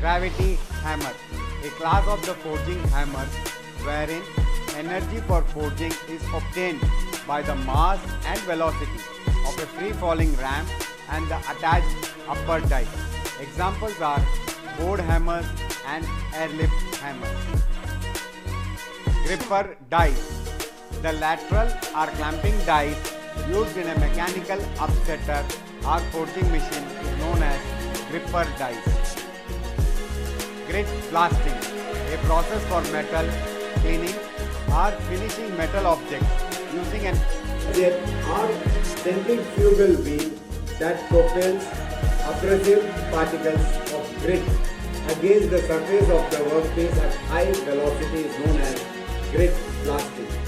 Gravity hammer, a class of the forging hammers wherein energy for forging is obtained by the mass and velocity of a free-falling ramp and the attached upper die. Examples are board hammers and airlift hammers. Gripper dies. The lateral or clamping dies used in a mechanical upsetter or forging machine is known as gripper dies. Grit blasting, a process for metal cleaning or finishing metal objects using an jet or centrifugal wheel that propels abrasive particles of grit against the surface of the workpiece at high velocity is known as grit blasting.